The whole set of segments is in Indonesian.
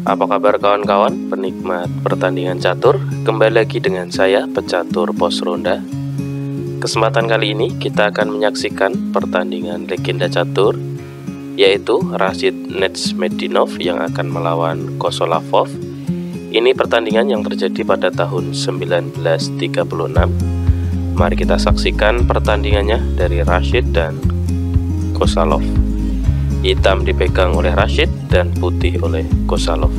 Apa kabar kawan-kawan penikmat pertandingan catur? Kembali lagi dengan saya, pecatur pos ronda. Kesempatan kali ini kita akan menyaksikan pertandingan legenda catur, yaitu Rashid Netsmedinov yang akan melawan Kosolavov. Ini pertandingan yang terjadi pada tahun 1936. Mari kita saksikan pertandingannya dari Rashid dan Kosalov. Hitam dipegang oleh Rashid dan putih oleh Kosalov.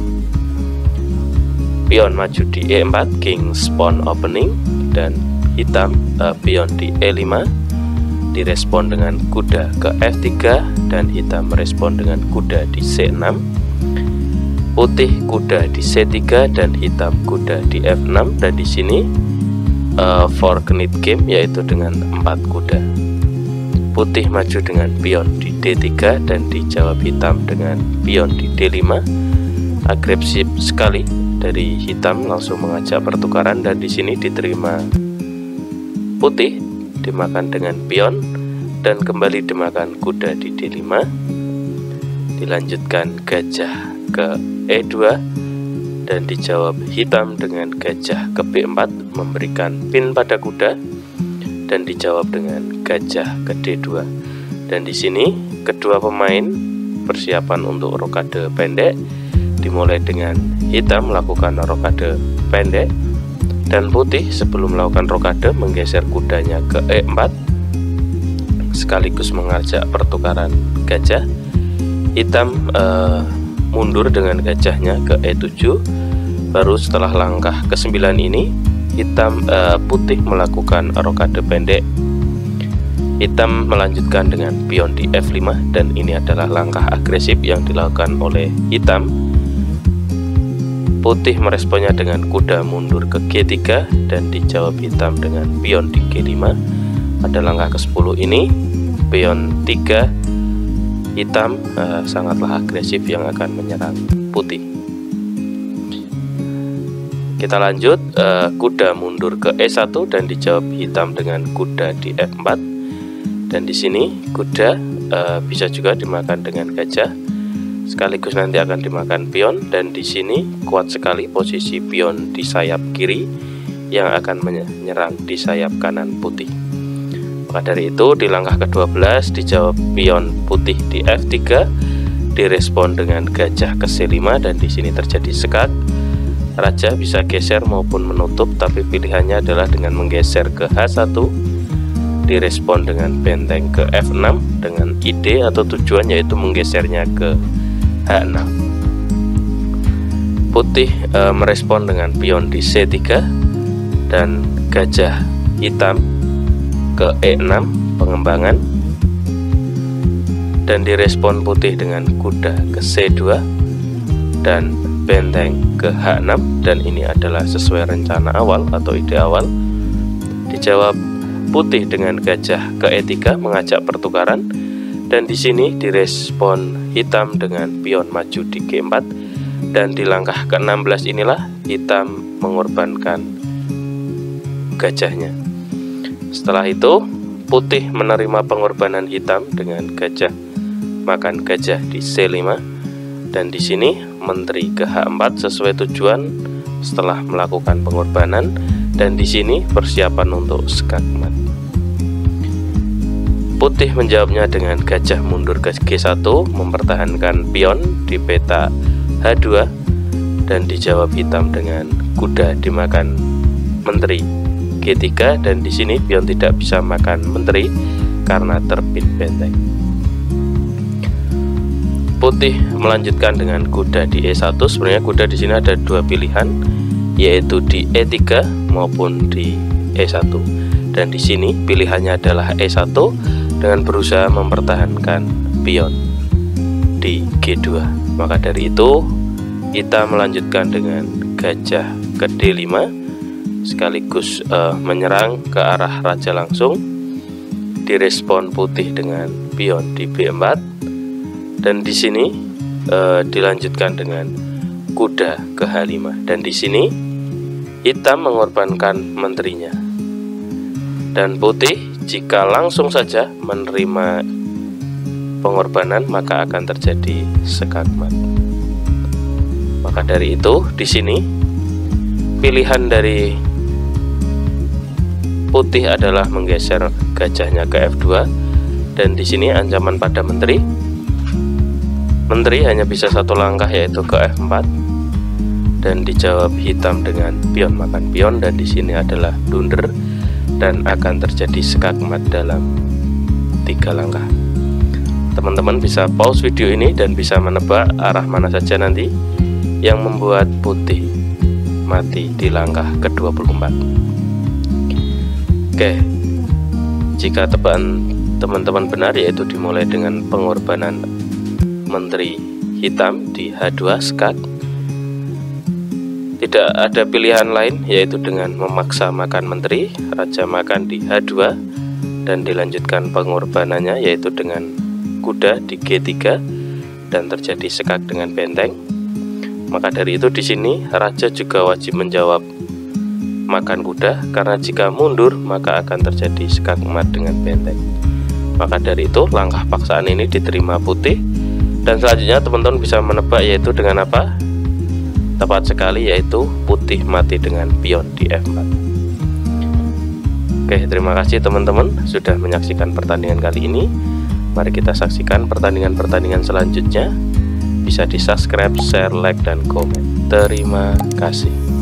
Pion maju di E4, King Pawn opening, dan hitam pion di E5 direspon dengan kuda ke F3 dan hitam merespon dengan kuda di C6. Putih kuda di C3 dan hitam kuda di F6, dan di sini forknit game yaitu dengan 4 kuda. Putih maju dengan pion di D3 dan dijawab hitam dengan pion di D5. Agresif sekali dari hitam, langsung mengajak pertukaran, dan di sini diterima putih, dimakan dengan pion dan kembali dimakan kuda di D5. Dilanjutkan gajah ke E2 dan dijawab hitam dengan gajah ke B4, memberikan pin pada kuda, dan dijawab dengan gajah ke D2. Dan di sini kedua pemain persiapan untuk rokade pendek, dimulai dengan hitam melakukan rokade pendek, dan putih sebelum melakukan rokade menggeser kudanya ke E4 sekaligus mengajak pertukaran gajah. Hitam mundur dengan gajahnya ke E7. Baru setelah langkah ke-9 ini putih melakukan rokade pendek. Hitam melanjutkan dengan pion di F5, dan ini adalah langkah agresif yang dilakukan oleh hitam. Putih meresponnya dengan kuda mundur ke G3 dan dijawab hitam dengan pion di G5. Pada langkah ke-10 ini pion 3 hitam sangatlah agresif yang akan menyerang putih. Kita lanjut, kuda mundur ke E1 dan dijawab hitam dengan kuda di F4, dan di sini kuda bisa juga dimakan dengan gajah sekaligus nanti akan dimakan pion, dan di sini kuat sekali posisi pion di sayap kiri yang akan menyerang di sayap kanan putih. Maka dari itu di langkah ke-12 dijawab pion putih di F3, direspon dengan gajah ke C5, dan di sini terjadi sekat. Raja bisa geser maupun menutup, tapi pilihannya adalah dengan menggeser ke H1, direspon dengan benteng ke F6 dengan ide atau tujuan yaitu menggesernya ke H6. Putih merespon dengan pion di C3 dan gajah hitam ke E6 pengembangan, dan direspon putih dengan kuda ke C2 dan benteng ke H6, dan ini adalah sesuai rencana awal atau ide awal. Dijawab putih dengan gajah ke E3 mengajak pertukaran, dan di sini direspon hitam dengan pion maju di G4, dan di langkah ke-16 inilah hitam mengorbankan gajahnya. Setelah itu putih menerima pengorbanan hitam dengan gajah makan gajah di C5, dan di sini menteri ke H4 sesuai tujuan setelah melakukan pengorbanan, dan di sini persiapan untuk skakmat. Putih menjawabnya dengan gajah mundur ke G1 mempertahankan pion di peta H2, dan dijawab hitam dengan kuda dimakan menteri G3, dan di sini pion tidak bisa makan menteri karena terpin benteng. Putih melanjutkan dengan kuda di E1. Sebenarnya kuda di sini ada dua pilihan, yaitu di E3 maupun di E1, dan di sini pilihannya adalah E1 dengan berusaha mempertahankan pion di G2. Maka dari itu hitam melanjutkan dengan gajah ke D5 sekaligus menyerang ke arah raja langsung. Direspon putih dengan pion di B4, dan di sini dilanjutkan dengan kuda ke H5, dan di sini hitam mengorbankan menterinya, dan putih jika langsung saja menerima pengorbanan maka akan terjadi skakmat. Maka dari itu di sini pilihan dari putih adalah menggeser gajahnya ke F2, dan di sini ancaman pada menteri. Menteri hanya bisa satu langkah, yaitu ke F4, dan dijawab hitam dengan pion makan pion, dan di sini adalah blunder dan akan terjadi skakmat dalam 3 langkah. Teman-teman bisa pause video ini dan bisa menebak arah mana saja nanti yang membuat putih mati di langkah ke-24. Oke, jika tebakan teman-teman benar, yaitu dimulai dengan pengorbanan menteri hitam di H2 skak, tidak ada pilihan lain yaitu dengan memaksa makan menteri, raja makan di H2, dan dilanjutkan pengorbanannya yaitu dengan kuda di G3 dan terjadi skak dengan benteng. Maka dari itu di sini raja juga wajib menjawab makan kuda, karena jika mundur maka akan terjadi skakmat dengan benteng. Maka dari itu langkah paksaan ini diterima putih, dan selanjutnya teman-teman bisa menebak yaitu dengan apa? Tepat sekali, yaitu putih mati dengan pion di F4. Oke, terima kasih teman-teman sudah menyaksikan pertandingan kali ini. Mari kita saksikan pertandingan-pertandingan selanjutnya. Bisa di subscribe, share, like, dan komen. Terima kasih.